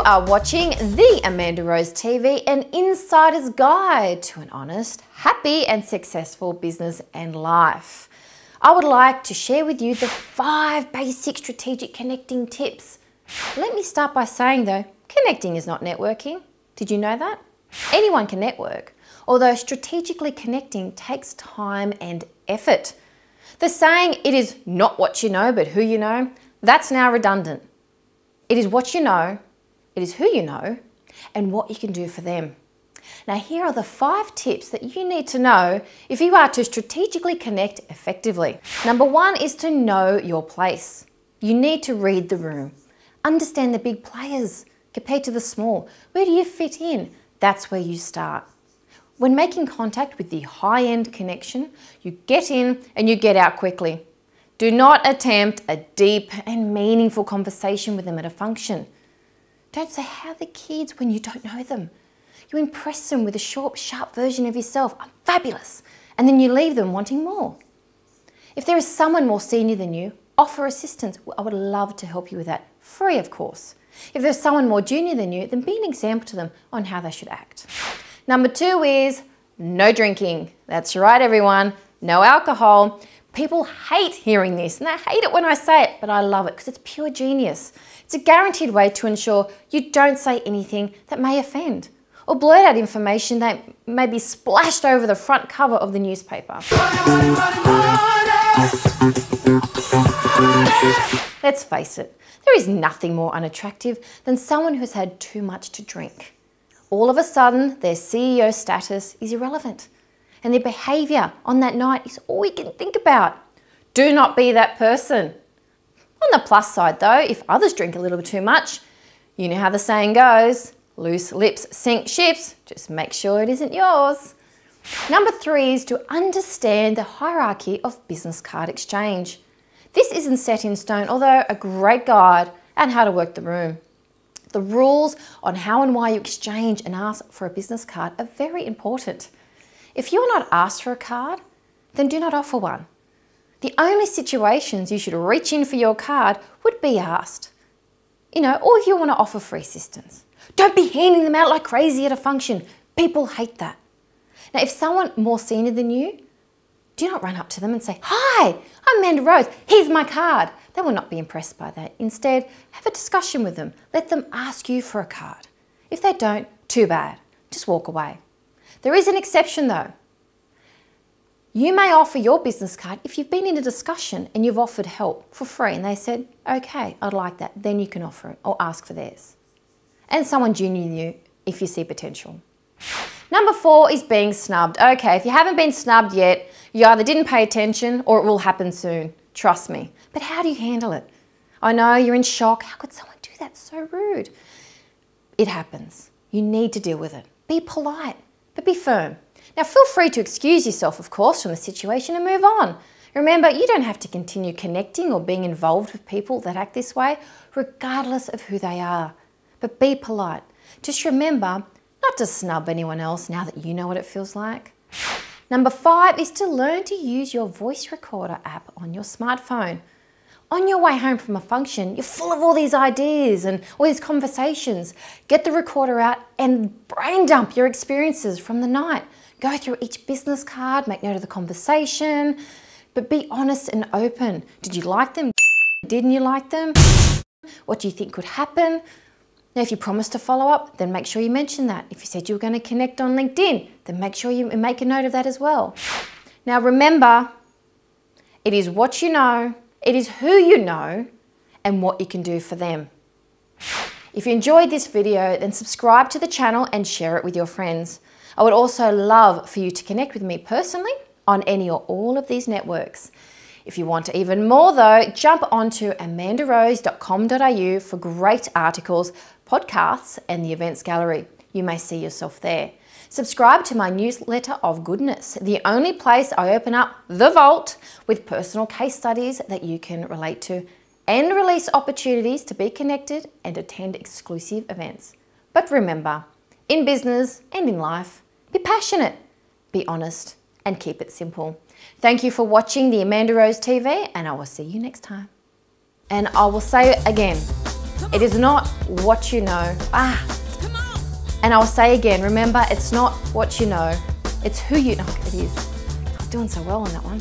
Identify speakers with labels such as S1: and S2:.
S1: are watching the Amanda Rose TV, an insider's guide to an honest, happy and successful business and life. I would like to share with you the 5 basic strategic connecting tips. Let me start by saying though, connecting is not networking. Did you know that? Anyone can network, although strategically connecting takes time and effort. The saying, it is not what you know, but who you know, that's now redundant. It is what you know, it is who you know, and what you can do for them. Now here are the 5 tips that you need to know if you are to strategically connect effectively. Number 1 is to know your place. You need to read the room. Understand the big players compared to the small. Where do you fit in? That's where you start. When making contact with the high-end connection, you get in and you get out quickly. Do not attempt a deep and meaningful conversation with them at a function. Don't say, how are the kids when you don't know them. You impress them with a short, sharp version of yourself. I'm fabulous. And then you leave them wanting more. If there is someone more senior than you, offer assistance. I would love to help you with that. Free, of course. If there's someone more junior than you, then be an example to them on how they should act. Number 2 is no drinking. That's right, everyone. No alcohol. People hate hearing this, and they hate it when I say it, but I love it because it's pure genius. It's a guaranteed way to ensure you don't say anything that may offend or blurt out information that may be splashed over the front cover of the newspaper. Let's face it, there is nothing more unattractive than someone who's had too much to drink. All of a sudden, their CEO status is irrelevant, and their behaviour on that night is all you can think about. Do not be that person. On the plus side though, if others drink a little bit too much, you know how the saying goes, loose lips sink ships, just make sure it isn't yours. Number 3 is to understand the hierarchy of business card exchange. This isn't set in stone, although a great guide on how to work the room. The rules on how and why you exchange and ask for a business card are very important. If you are not asked for a card, then do not offer one. The only situations you should reach in for your card would be asked. Or if you want to offer free assistance. Don't be handing them out like crazy at a function. People hate that. Now, if someone more senior than you, do not run up to them and say, "Hi, I'm Amanda Rose, here's my card." They will not be impressed by that. Instead, have a discussion with them. Let them ask you for a card. If they don't, too bad. Just walk away. There is an exception though. You may offer your business card if you've been in a discussion and you've offered help for free and they said, "Okay, I'd like that." Then you can offer it or ask for theirs. And someone junior than you if you see potential. Number 4 is being snubbed. Okay, if you haven't been snubbed yet, you either didn't pay attention or it will happen soon. Trust me. But how do you handle it? I know you're in shock. How could someone do that? So rude. It happens. You need to deal with it. Be polite, but be firm. Now feel free to excuse yourself, of course, from the situation and move on. Remember, you don't have to continue connecting or being involved with people that act this way, regardless of who they are. But be polite. Just remember not to snub anyone else now that you know what it feels like. Number 5 is to learn to use your voice recorder app on your smartphone. On your way home from a function, you're full of all these ideas and all these conversations. Get the recorder out and brain dump your experiences from the night. Go through each business card, make note of the conversation, but be honest and open. Did you like them? Didn't you like them? What do you think could happen? Now, if you promised to follow up, then make sure you mention that. If you said you were going to connect on LinkedIn, then make sure you make a note of that as well. Now, remember, it is what you know, it is who you know, and what you can do for them. If you enjoyed this video, then subscribe to the channel and share it with your friends. I would also love for you to connect with me personally on any or all of these networks. If you want even more though, jump onto amandarose.com.au for great articles, podcasts and the events gallery. You may see yourself there. Subscribe to my newsletter of goodness, the only place I open up the vault with personal case studies that you can relate to and release opportunities to be connected and attend exclusive events. But remember, in business and in life, be passionate, be honest, and keep it simple. Thank you for watching the Amanda Rose TV, and I will see you next time. And I will say it again, It is not what you know. And I'll say again, remember, it's not what you know, it's who you know. It is. I'm doing so well on that one.